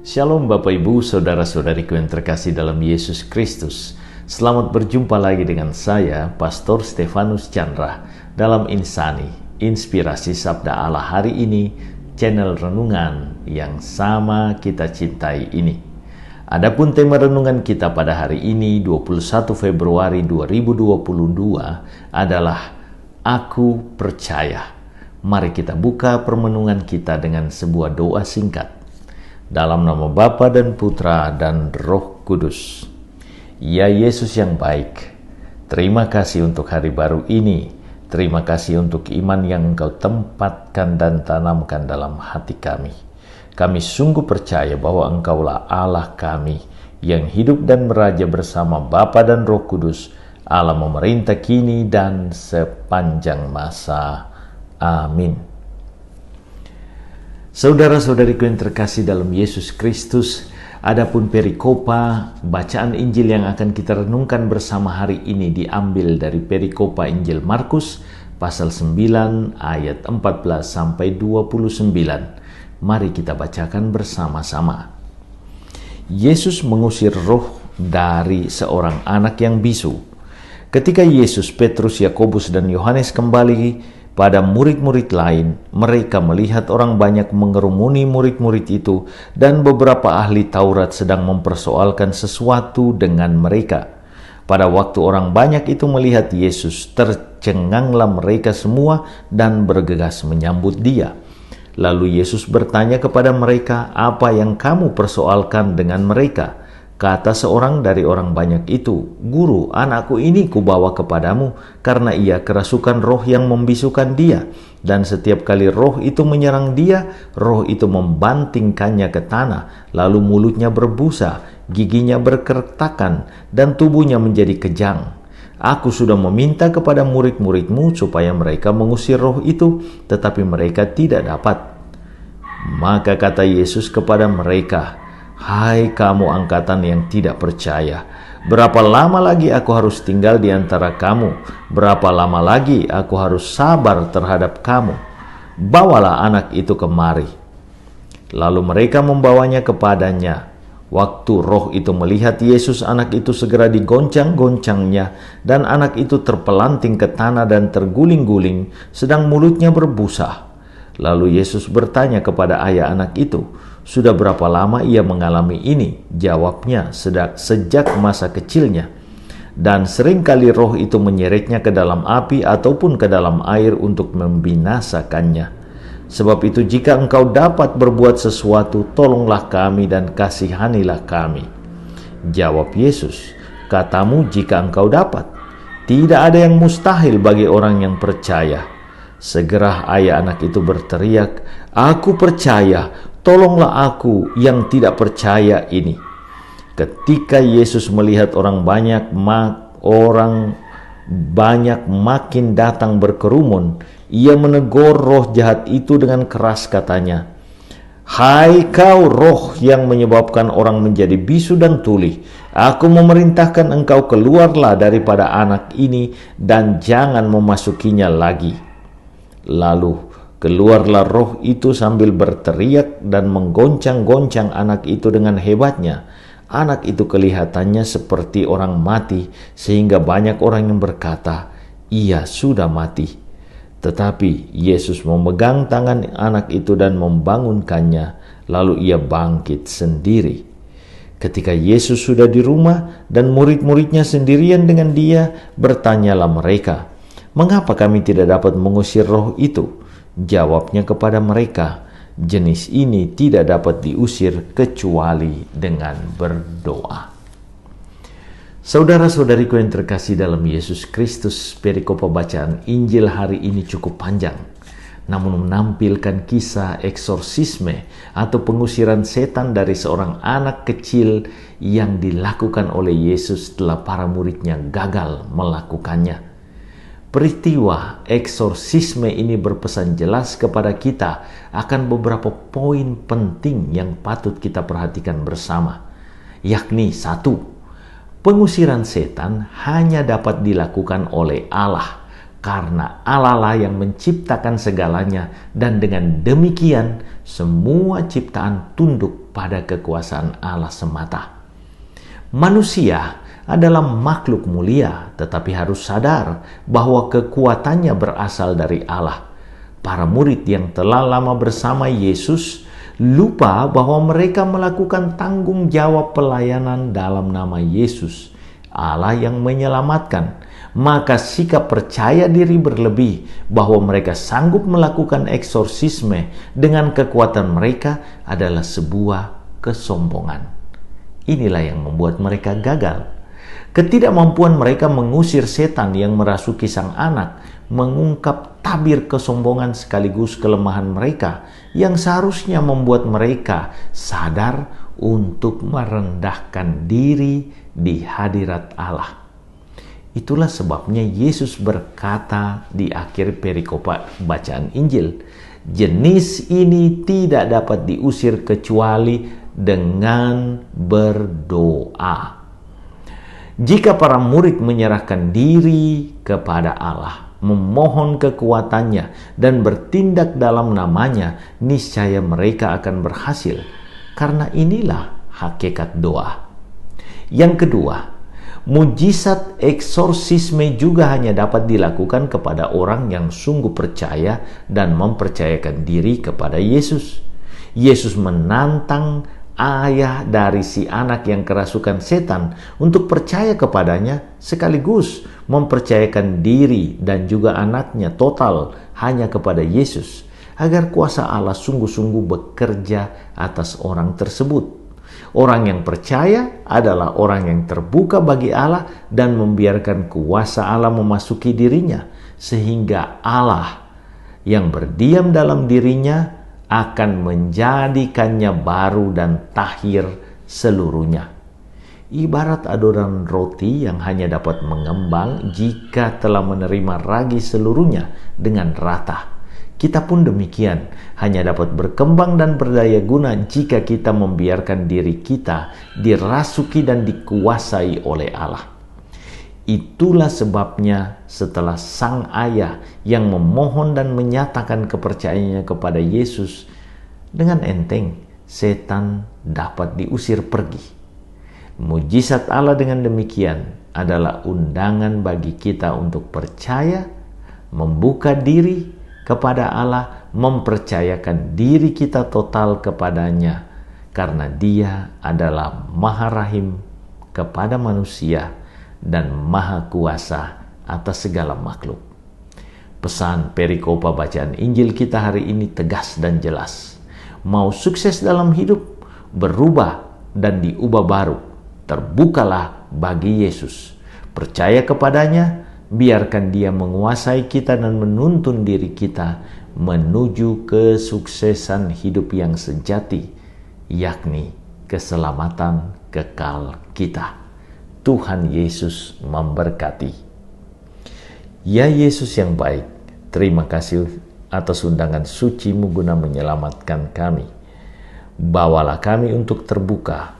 Shalom Bapak Ibu, Saudara-saudariku yang terkasih dalam Yesus Kristus. Selamat berjumpa lagi dengan saya, Pastor Stefanus Chandra, dalam Insani, Inspirasi Sabda Allah hari ini, channel renungan yang sama kita cintai ini. Adapun tema renungan kita pada hari ini, 21 Februari 2022, adalah Aku Percaya. Mari kita buka permenungan kita dengan sebuah doa singkat. Dalam nama Bapa dan Putra dan Roh Kudus. Ya Yesus yang baik, terima kasih untuk hari baru ini. Terima kasih untuk iman yang Engkau tempatkan dan tanamkan dalam hati kami. Kami sungguh percaya bahwa Engkaulah Allah kami yang hidup dan meraja bersama Bapa dan Roh Kudus, Allah memerintah kini dan sepanjang masa. Amin. Saudara-saudariku yang terkasih dalam Yesus Kristus, adapun perikopa bacaan Injil yang akan kita renungkan bersama hari ini diambil dari perikopa Injil Markus pasal 9 ayat 14 sampai 29. Mari kita bacakan bersama-sama. Yesus mengusir roh dari seorang anak yang bisu. Ketika Yesus, Petrus, Yakobus dan Yohanes kembali pada murid-murid lain, mereka melihat orang banyak mengerumuni murid-murid itu dan beberapa ahli Taurat sedang mempersoalkan sesuatu dengan mereka. Pada waktu orang banyak itu melihat Yesus, tercenganglah mereka semua dan bergegas menyambut Dia. Lalu Yesus bertanya kepada mereka, "Apa yang kamu persoalkan dengan mereka?" Kata seorang dari orang banyak itu, "Guru, anakku ini kubawa kepadamu karena ia kerasukan roh yang membisukan dia. Dan setiap kali roh itu menyerang dia, roh itu membantingkannya ke tanah, lalu mulutnya berbusa, giginya berkertakan, dan tubuhnya menjadi kejang. Aku sudah meminta kepada murid-muridmu supaya mereka mengusir roh itu, tetapi mereka tidak dapat." Maka kata Yesus kepada mereka, "Hai kamu angkatan yang tidak percaya, berapa lama lagi aku harus tinggal di antara kamu? Berapa lama lagi aku harus sabar terhadap kamu? Bawalah anak itu kemari." Lalu mereka membawanya kepadanya. Waktu roh itu melihat Yesus, anak itu segera digoncang-goncangnya, dan anak itu terpelanting ke tanah dan terguling-guling, sedang mulutnya berbusa. Lalu Yesus bertanya kepada ayah anak itu, "Sudah berapa lama ia mengalami ini?" Jawabnya, "Sejak masa kecilnya. Dan seringkali roh itu menyeretnya ke dalam api ataupun ke dalam air untuk membinasakannya. Sebab itu jika engkau dapat berbuat sesuatu, tolonglah kami dan kasihanilah kami." Jawab Yesus, "Katamu jika engkau dapat. Tidak ada yang mustahil bagi orang yang percaya." Segera ayah anak itu berteriak, "Aku percaya, tolonglah aku yang tidak percaya ini." Ketika Yesus melihat orang banyak makin datang berkerumun, ia menegur roh jahat itu dengan keras katanya, "Hai kau roh yang menyebabkan orang menjadi bisu dan tuli, aku memerintahkan engkau keluarlah daripada anak ini dan jangan memasukinya lagi." Lalu keluarlah roh itu sambil berteriak dan menggoncang-goncang anak itu dengan hebatnya. Anak itu kelihatannya seperti orang mati, sehingga banyak orang yang berkata, "Ia sudah mati." Tetapi Yesus memegang tangan anak itu dan membangunkannya, lalu ia bangkit sendiri. Ketika Yesus sudah di rumah dan murid-muridnya sendirian dengan Dia, bertanyalah mereka, "Mengapa kami tidak dapat mengusir roh itu?" Jawabnya kepada mereka, "Jenis ini tidak dapat diusir kecuali dengan berdoa." Saudara-saudariku yang terkasih dalam Yesus Kristus, perikopa bacaan Injil hari ini cukup panjang, namun menampilkan kisah eksorsisme atau pengusiran setan dari seorang anak kecil yang dilakukan oleh Yesus setelah para muridnya gagal melakukannya. Peristiwa eksorsisme ini berpesan jelas kepada kita akan beberapa poin penting yang patut kita perhatikan bersama, yakni 1. Pengusiran setan hanya dapat dilakukan oleh Allah. karena Allah lah yang menciptakan segalanya, dan dengan demikian semua ciptaan tunduk pada kekuasaan Allah semata. Manusia adalah makhluk mulia, tetapi harus sadar bahwa kekuatannya berasal dari Allah. Para murid yang telah lama bersama Yesus lupa bahwa mereka melakukan tanggung jawab pelayanan dalam nama Yesus, Allah yang menyelamatkan. Maka sikap percaya diri berlebih bahwa mereka sanggup melakukan eksorsisme dengan kekuatan mereka adalah sebuah kesombongan. Inilah yang membuat mereka gagal. Ketidakmampuan mereka mengusir setan yang merasuki sang anak mengungkap tabir kesombongan sekaligus kelemahan mereka yang seharusnya membuat mereka sadar untuk merendahkan diri di hadirat Allah. Itulah sebabnya Yesus berkata di akhir perikopa bacaan Injil, jenis ini tidak dapat diusir kecuali dengan berdoa. Jika para murid menyerahkan diri kepada Allah, memohon kekuatannya, dan bertindak dalam namanya, niscaya mereka akan berhasil. Karena inilah hakikat doa. Yang kedua, mujizat eksorsisme juga hanya dapat dilakukan kepada orang yang sungguh percaya dan mempercayakan diri kepada Yesus. Yesus menantang ayah dari si anak yang kerasukan setan untuk percaya kepadanya sekaligus mempercayakan diri dan juga anaknya total hanya kepada Yesus, agar kuasa Allah sungguh-sungguh bekerja atas orang tersebut. Orang yang percaya adalah orang yang terbuka bagi Allah dan membiarkan kuasa Allah memasuki dirinya, sehingga Allah yang berdiam dalam dirinya akan menjadikannya baru dan tahir seluruhnya. Ibarat adonan roti yang hanya dapat mengembang jika telah menerima ragi seluruhnya dengan rata. Kita pun demikian, hanya dapat berkembang dan berdaya guna jika kita membiarkan diri kita dirasuki dan dikuasai oleh Allah. Itulah sebabnya setelah sang ayah yang memohon dan menyatakan kepercayaannya kepada Yesus, dengan enteng setan dapat diusir pergi. Mujizat Allah dengan demikian adalah undangan bagi kita untuk percaya, membuka diri kepada Allah, mempercayakan diri kita total kepadanya, karena Dia adalah Maha Rahim kepada manusia dan Maha Kuasa atas segala makhluk. Pesan perikopa bacaan Injil kita hari ini tegas dan jelas. Mau sukses dalam hidup, berubah dan diubah baru, terbukalah bagi Yesus. Percaya kepadanya, biarkan Dia menguasai kita dan menuntun diri kita menuju kesuksesan hidup yang sejati, yakni keselamatan kekal kita. Tuhan Yesus memberkati. Ya Yesus yang baik, terima kasih atas undangan suci-Mu guna menyelamatkan kami. Bawalah kami untuk terbuka,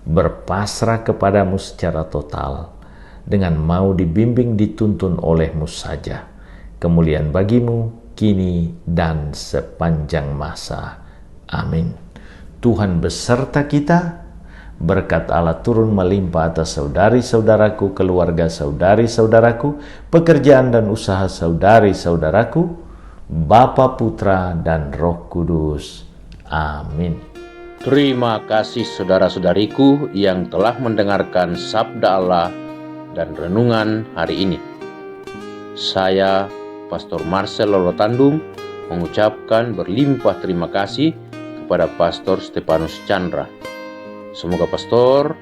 berpasrah kepadamu secara total, dengan mau dibimbing dituntun oleh-Mu saja. Kemuliaan bagi-Mu kini dan sepanjang masa. Amin. Tuhan beserta kita. Berkat Allah turun melimpah atas saudari-saudaraku, keluarga saudari-saudaraku, pekerjaan dan usaha saudari-saudaraku, Bapa, Putra, dan Roh Kudus. Amin. Terima kasih saudara-saudariku yang telah mendengarkan sabda Allah dan renungan hari ini. Saya, Pastor Marcel Lolotandung, mengucapkan berlimpah terima kasih kepada Pastor Stefanus Chandra. Semoga Pastor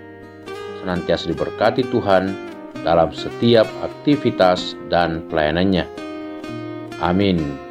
senantiasa diberkati Tuhan dalam setiap aktivitas dan pelayanannya. Amin.